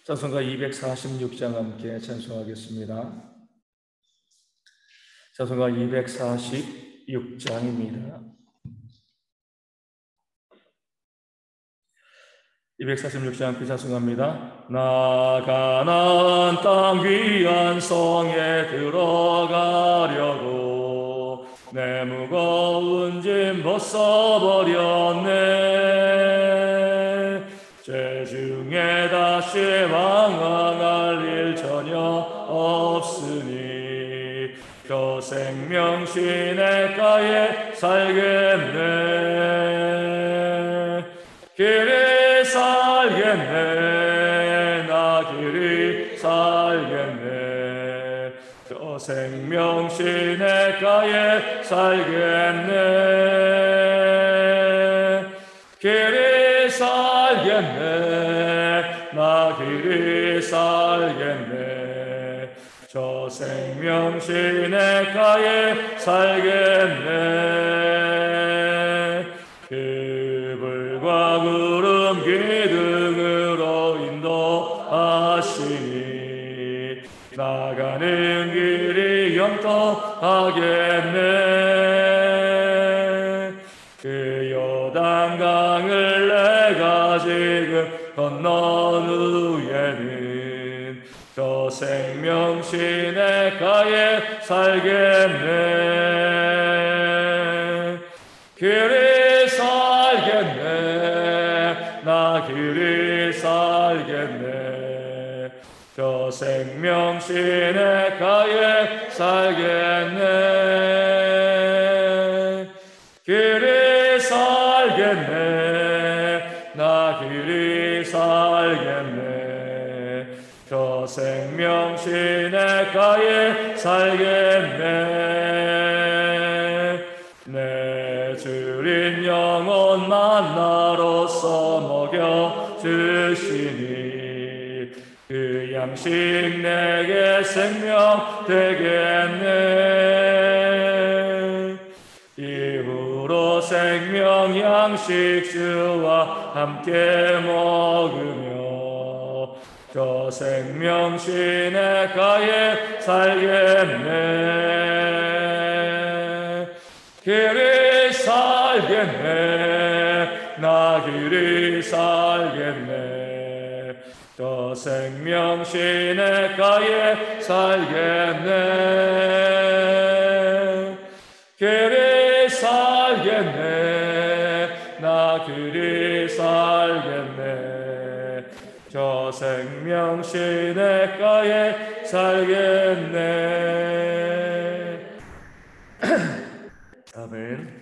찬송가 246장 함께 찬송하겠습니다. 찬송가 246장입니다. 246장 함께 찬송합니다. 나 가나안 땅 귀한 성에 들어가려고 내 무거운 짐 벗어버렸네. 죄 중에 다시 방황할 일 전혀 없으니 저 생명시내가에 살겠네. 길이 살겠네. 나 길이 살겠네. 저 생명시내가에 살겠네. 길이 살겠네. 나 길이 살겠네. 저 생명시내가에 살겠네. 그불과 구름 기둥으로 인도하시니 나가는 길이 영통하겠네. 그 요단강을 내가 지금 건넌 후에는 저 생명시내가에 살겠네. 길이 살겠네. 나 길이 살겠네. 저 생명시내가에 살겠네. 길이 살겠네. 나 길이 살겠네. 저 생명시내가에 살겠네. 내 주린 영혼 만나로서 먹여주시니 그 양식 내게 생명 되겠네. 이후로 생명 양식 주와 함께 먹으며 저 생명시내가에 살겠네. 길이 살겠네. 나 길이 살겠네. 저 생명시내가에 살겠네. 길이 살겠네. 나 길이 살겠네. 저 생명시내가에 살겠네. 아멘.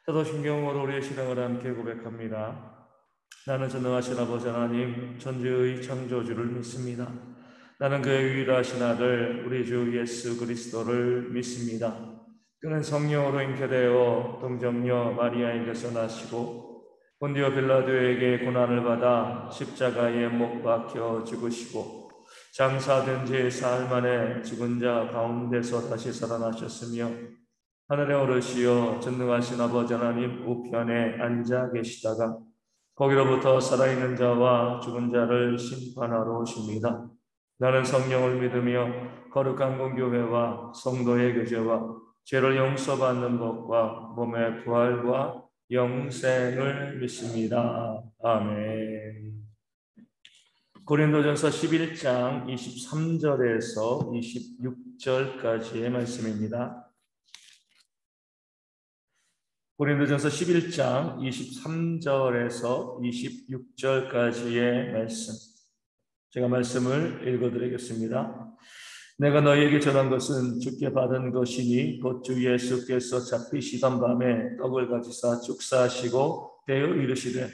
사도신경으로 우리의 신앙을 함께 고백합니다. 나는 전능하신 아버지 하나님 천지의 창조주를 믿습니다. 나는 그의 유일하신 아들 우리 주 예수 그리스도를 믿습니다. 그는 성령으로 잉태되어 동정녀 마리아에게서 나시고 본디오 빌라도에게 고난을 받아 십자가에 못 박혀 죽으시고 장사된 지 사흘 만에 죽은 자 가운데서 다시 살아나셨으며 하늘에 오르시어 전능하신 아버지 하나님 우편에 앉아 계시다가 거기로부터 살아있는 자와 죽은 자를 심판하러 오십니다. 나는 성령을 믿으며 거룩한 공교회와 성도의 교제와 죄를 용서받는 법과 몸의 부활과 영생을 믿습니다. 아멘. 고린도전서 11장 23절에서 26절까지의 말씀입니다. 고린도전서 11장 23절에서 26절까지의 말씀, 제가 말씀을 읽어드리겠습니다. 내가 너희에게 전한 것은 주께 받은 것이니 곧 주 예수께서 잡히시던 밤에 떡을 가지사 축사하시고 되어 이르시되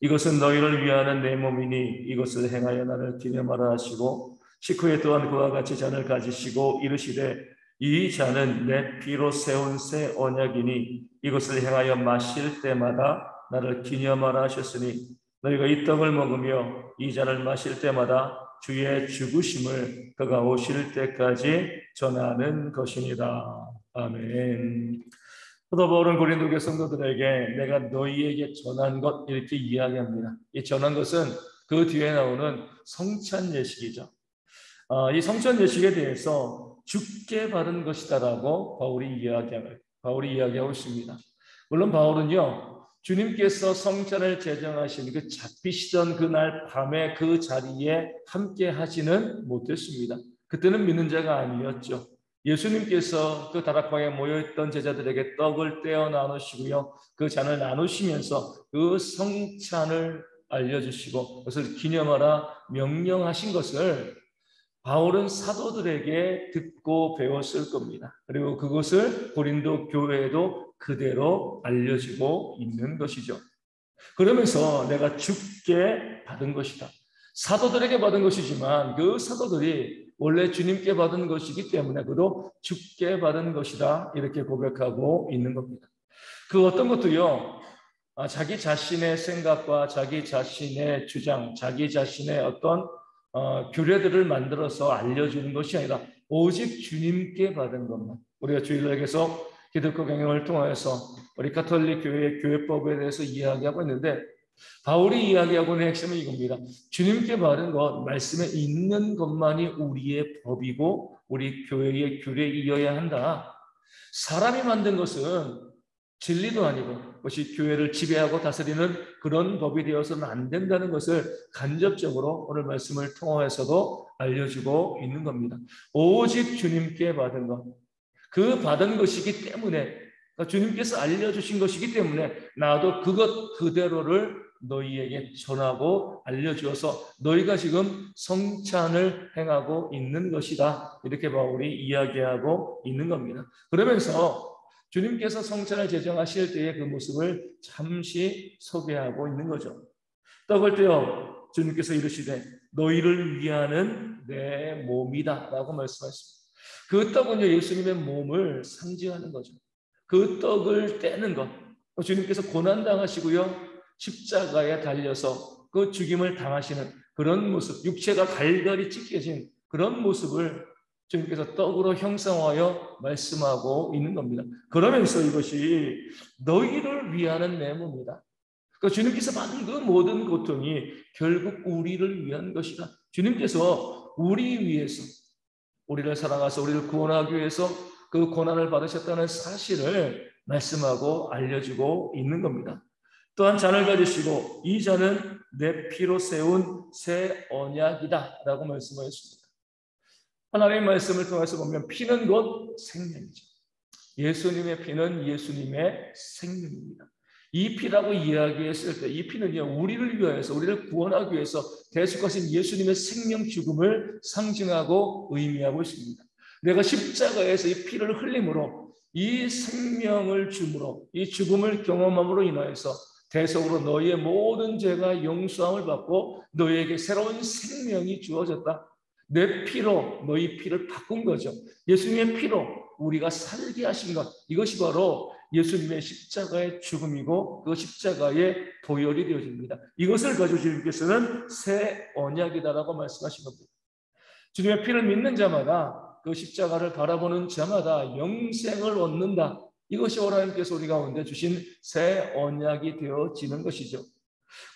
이것은 너희를 위하는 내 몸이니 이것을 행하여 나를 기념하라 하시고 식후에 또한 그와 같이 잔을 가지시고 이르시되 이 잔은 내 피로 세운 새 언약이니 이것을 행하여 마실 때마다 나를 기념하라 하셨으니 너희가 이 떡을 먹으며 이 잔을 마실 때마다 주의 죽으심을 그가 오실 때까지 전하는 것이니라. 아멘. 사도 바울은 고린도 교회 성도들에게 내가 너희에게 전한 것 이렇게 이야기합니다. 이 전한 것은 그 뒤에 나오는 성찬 예식이죠. 이 성찬 예식에 대해서 죽게 받은 것이다라고 바울이 이야기하고 있습니다. 물론 바울은요, 주님께서 성찬을 제정하신 그 잡히시던 그날 밤에 그 자리에 함께 하지는 못했습니다. 그때는 믿는 자가 아니었죠. 예수님께서 그 다락방에 모여있던 제자들에게 떡을 떼어 나누시고요, 그 잔을 나누시면서 그 성찬을 알려주시고 그것을 기념하라 명령하신 것을 바울은 사도들에게 듣고 배웠을 겁니다. 그리고 그것을 고린도 교회에도 그대로 알려주고 있는 것이죠. 그러면서 내가 죽게 받은 것이다. 사도들에게 받은 것이지만 그 사도들이 원래 주님께 받은 것이기 때문에 그도 죽게 받은 것이다. 이렇게 고백하고 있는 겁니다. 그 어떤 것도요, 자기 자신의 생각과 자기 자신의 주장, 자기 자신의 어떤 규례들을 만들어서 알려주는 것이 아니라 오직 주님께 받은 것만. 우리가 주일날에서 기독교 경영을 통해서 우리 가톨릭 교회의 교회법에 대해서 이야기하고 있는데 바울이 이야기하고 있는 핵심은 이겁니다. 주님께 받은 것, 말씀에 있는 것만이 우리의 법이고 우리 교회의 규례이어야 한다. 사람이 만든 것은 진리도 아니고 그것이 교회를 지배하고 다스리는 그런 법이 되어서는 안 된다는 것을 간접적으로 오늘 말씀을 통해서도 알려주고 있는 겁니다. 오직 주님께 받은 것, 그 받은 것이기 때문에 주님께서 알려주신 것이기 때문에 나도 그것 그대로를 너희에게 전하고 알려주어서 너희가 지금 성찬을 행하고 있는 것이다. 이렇게 바울이 이야기하고 있는 겁니다. 그러면서 주님께서 성찬을 제정하실 때의 그 모습을 잠시 소개하고 있는 거죠. 떡을 떼어 주님께서 이르시되 너희를 위하는 내 몸이다 라고 말씀하셨습니다. 그 떡은요, 예수님의 몸을 상징하는 거죠. 그 떡을 떼는 것, 주님께서 고난당하시고요, 십자가에 달려서 그 죽임을 당하시는 그런 모습, 육체가 갈갈이 찢겨진 그런 모습을 주님께서 떡으로 형상화하여 말씀하고 있는 겁니다. 그러면서 이것이 너희를 위하는 내 몸이다. 그러니까 주님께서 받은 그 모든 고통이 결국 우리를 위한 것이다. 주님께서 우리 위해서, 우리를 사랑하셔서 우리를 구원하기 위해서 그 고난을 받으셨다는 사실을 말씀하고 알려주고 있는 겁니다. 또한 잔을 가지시고 이 잔은 내 피로 세운 새 언약이다 라고 말씀하셨습니다. 하나님의 말씀을 통해서 보면 피는 곧 생명이죠. 예수님의 피는 예수님의 생명입니다. 이 피라고 이야기했을 때 이 피는요, 우리를 위하여서 우리를 구원하기 위해서 대속하신 예수님의 생명 죽음을 상징하고 의미하고 있습니다. 내가 십자가에서 이 피를 흘림으로 이 생명을 줌으로 이 죽음을 경험함으로 인하여서 대속으로 너희의 모든 죄가 용서함을 받고 너희에게 새로운 생명이 주어졌다. 내 피로 너희 피를 바꾼 거죠. 예수님의 피로 우리가 살게 하신 것, 이것이 바로 예수님의 십자가의 죽음이고 그 십자가의 보혈이 되어집니다. 이것을 가지고 주님께서는 새 언약이다라고 말씀하신 겁니다. 주님의 피를 믿는 자마다, 그 십자가를 바라보는 자마다 영생을 얻는다. 이것이 하나님께서 우리 가운데 주신 새 언약이 되어지는 것이죠.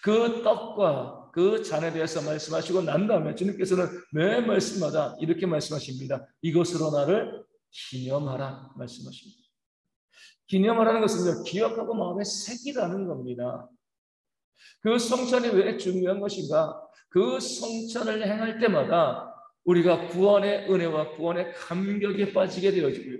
그 떡과 그 잔에 대해서 말씀하시고 난 다음에 주님께서는 매 말씀마다 이렇게 말씀하십니다. 이것으로 나를 기념하라 말씀하십니다. 기념하라는 것은 기억하고 마음에 새기라는 겁니다. 그 성찬이 왜 중요한 것인가? 그 성찬을 행할 때마다 우리가 구원의 은혜와 구원의 감격에 빠지게 되어지고요,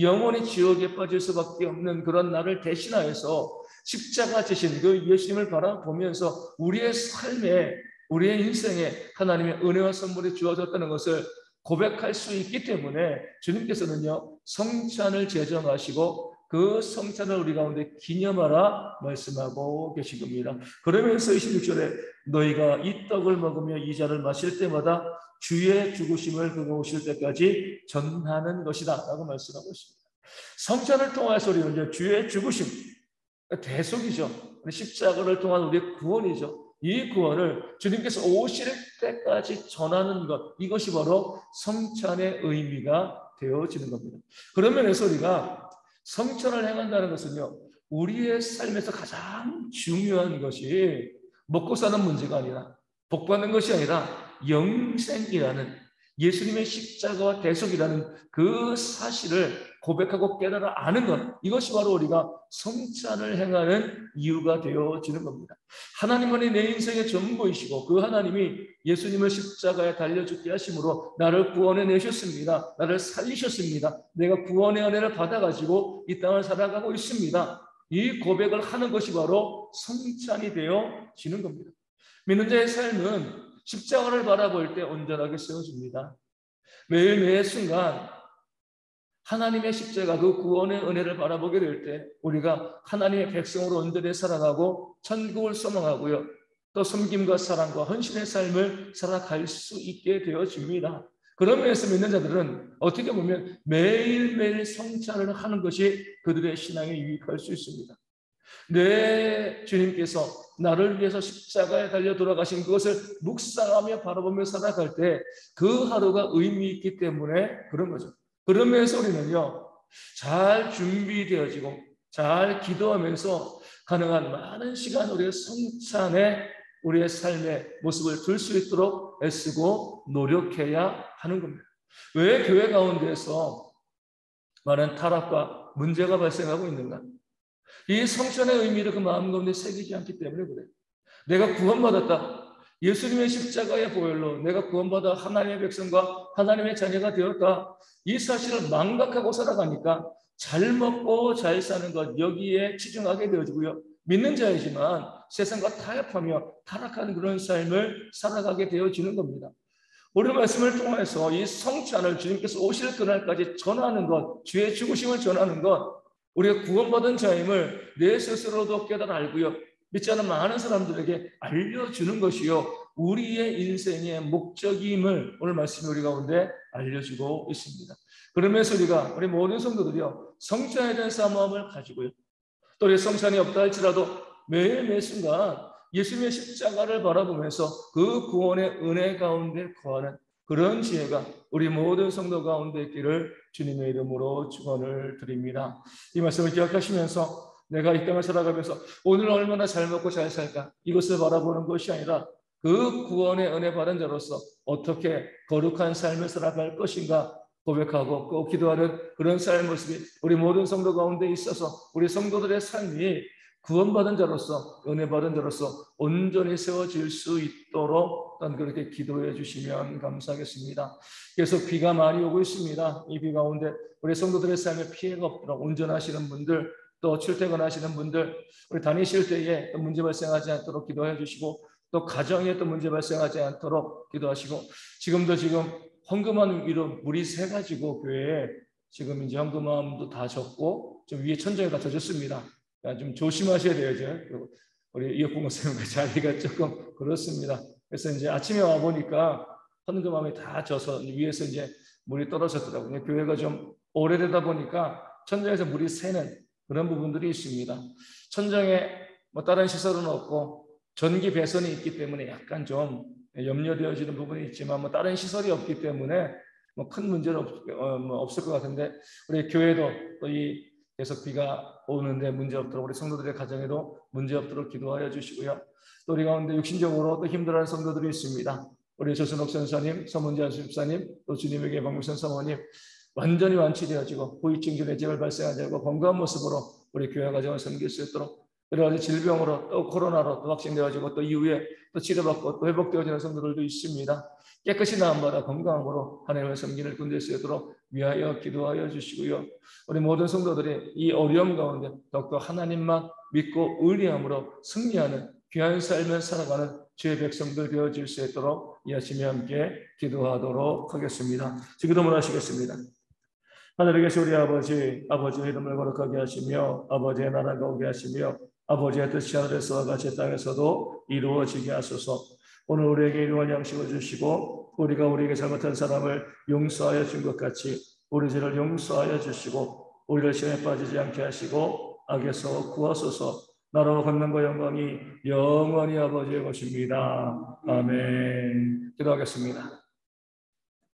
영원히 지옥에 빠질 수밖에 없는 그런 나를 대신하여서 십자가 지신 그 예수님을 바라보면서 우리의 삶에, 우리의 인생에 하나님의 은혜와 선물이 주어졌다는 것을 고백할 수 있기 때문에 주님께서는요, 성찬을 제정하시고 그 성찬을 우리 가운데 기념하라 말씀하고 계신 겁니다. 그러면서 26절에 너희가 이 떡을 먹으며 이 잔을 마실 때마다 주의 죽으심을 그가 오실 때까지 전하는 것이다 라고 말씀하고 있습니다. 성찬을 통해서 우리는 이제 주의 죽으심, 대속이죠. 십자가를 통한 우리의 구원이죠. 이 구원을 주님께서 오실 때까지 전하는 것, 이것이 바로 성찬의 의미가 되어지는 겁니다. 그런 면에서 우리가 성찬을 행한다는 것은요, 우리의 삶에서 가장 중요한 것이 먹고 사는 문제가 아니라 복받는 것이 아니라 영생이라는 예수님의 십자가와 대속이라는 그 사실을 고백하고 깨달아 아는 것, 이것이 바로 우리가 성찬을 행하는 이유가 되어지는 겁니다. 하나님만이 내 인생의 전부이시고 그 하나님이 예수님을 십자가에 달려 죽게 하심으로 나를 구원해 내셨습니다. 나를 살리셨습니다. 내가 구원의 은혜를 받아가지고 이 땅을 살아가고 있습니다. 이 고백을 하는 것이 바로 성찬이 되어지는 겁니다. 믿는 자의 삶은 십자가를 바라볼 때 온전하게 세워집니다. 매일매일 순간 하나님의 십자가, 그 구원의 은혜를 바라보게 될 때 우리가 하나님의 백성으로 온전히 살아가고 천국을 소망하고요, 또 섬김과 사랑과 헌신의 삶을 살아갈 수 있게 되어집니다. 그런 면에서 믿는 자들은 어떻게 보면 매일매일 성찬을 하는 것이 그들의 신앙에 유익할 수 있습니다. 내 주님께서 나를 위해서 십자가에 달려 돌아가신 그것을 묵상하며 바라보며 살아갈 때 그 하루가 의미 있기 때문에 그런 거죠. 그런 면에서 우리는요, 잘 준비되어지고 잘 기도하면서 가능한 많은 시간 우리의 성찬에 우리의 삶의 모습을 둘 수 있도록 애쓰고 노력해야 하는 겁니다. 왜 교회 가운데서 많은 타락과 문제가 발생하고 있는가? 이 성찬의 의미를 그 마음 가운데 새기지 않기 때문에 그래요. 내가 구원받았다, 예수님의 십자가의 보혈로 내가 구원받아 하나님의 백성과 하나님의 자녀가 되었다, 이 사실을 망각하고 살아가니까 잘 먹고 잘 사는 것, 여기에 치중하게 되어지고요, 믿는 자이지만 세상과 타협하며 타락하는 그런 삶을 살아가게 되어지는 겁니다. 오늘 말씀을 통해서 이 성찬을 주님께서 오실 그날까지 전하는 것, 주의 죽으심을 전하는 것, 우리가 구원받은 자임을 내 스스로도 깨달아 알고요, 믿지 않은 많은 사람들에게 알려주는 것이요, 우리의 인생의 목적임을 오늘 말씀이 우리 가운데 알려주고 있습니다. 그러면서 우리 모든 성도들이요, 성찬에 대한 사모함을 가지고요, 또 우리 성찬이 없다 할지라도 매일 순간 예수님의 십자가를 바라보면서 그 구원의 은혜 가운데 거하는 그런 지혜가 우리 모든 성도 가운데 있기를 주님의 이름으로 축원을 드립니다. 이 말씀을 기억하시면서 내가 이 땅을 살아가면서 오늘 얼마나 잘 먹고 잘 살까, 이것을 바라보는 것이 아니라 그 구원의 은혜 받은 자로서 어떻게 거룩한 삶을 살아갈 것인가 고백하고 꼭 기도하는 그런 삶의 모습이 우리 모든 성도 가운데 있어서 우리 성도들의 삶이 구원받은 자로서, 은혜 받은 자로서 온전히 세워질 수 있도록 그렇게 기도해 주시면 감사하겠습니다. 계속 비가 많이 오고 있습니다. 이 비 가운데 우리 성도들의 삶에 피해가 없도록 운전하시는 분들, 또 출퇴근하시는 분들, 우리 다니실 때에 또 문제 발생하지 않도록 기도해 주시고, 또 가정에 또 문제 발생하지 않도록 기도하시고, 지금 헌금함 위로 물이 새가지고 교회에 지금 이제 헌금함도 다 젖고 좀 위에 천장이 다 젖었습니다. 좀 조심하셔야 돼요. 우리 이혁봉 목사님 자리가 조금 그렇습니다. 그래서 이제 아침에 와 보니까 헌금함이 다 젖어서 위에서 이제 물이 떨어졌더라고요. 교회가 좀 오래되다 보니까 천장에서 물이 새는 그런 부분들이 있습니다. 천장에 뭐 다른 시설은 없고 전기 배선이 있기 때문에 약간 좀 염려되어지는 부분이 있지만 뭐 다른 시설이 없기 때문에 뭐 큰 문제는 없을 것 같은데, 우리 교회도 또 계속 비가 오는데 문제 없도록 우리 성도들의 가정에도 문제 없도록 기도하여 주시고요. 또 우리 가운데 육신적으로 또 힘들어하는 성도들이 있습니다. 우리 조순옥 선사님, 서문재 집사님, 또 주님에게 박무선 사모님 완전히 완치되어지고 후유증 내재를 발생하지 않고 건강한 모습으로 우리 교회 가정을 섬길 수 있도록, 여러 가지 질병으로 또 코로나로 또 확진되어지고 또 이후에 또 치료받고 또 회복되어지는 성도들도 있습니다. 깨끗이 나음받아 건강으로 하나님을 섬기는 꾼 될 수 있도록 위하여 기도하여 주시고요. 우리 모든 성도들이 이 어려움 가운데 더욱더 하나님만 믿고 의리함으로 승리하는 귀한 삶을 살아가는 주의 백성들 되어질 수 있도록 이 아침에 함께 기도하도록 하겠습니다. 기도를 하시겠습니다. 하늘에 계신 우리 아버지의 이름을 거룩하게 하시며 아버지의 나라가 오게 하시며 아버지의 뜻이 하늘에서와 같이 땅에서도 이루어지게 하소서. 오늘 우리에게 일용할 양식을 주시고 우리가 우리에게 잘못한 사람을 용서하여 준 것 같이 우리 죄를 용서하여 주시고 우리를 시험에 빠지지 않게 하시고 악에서 구하소서. 나라와 권능과 영광이 영원히 아버지의 것입니다. 아멘. 기도하겠습니다.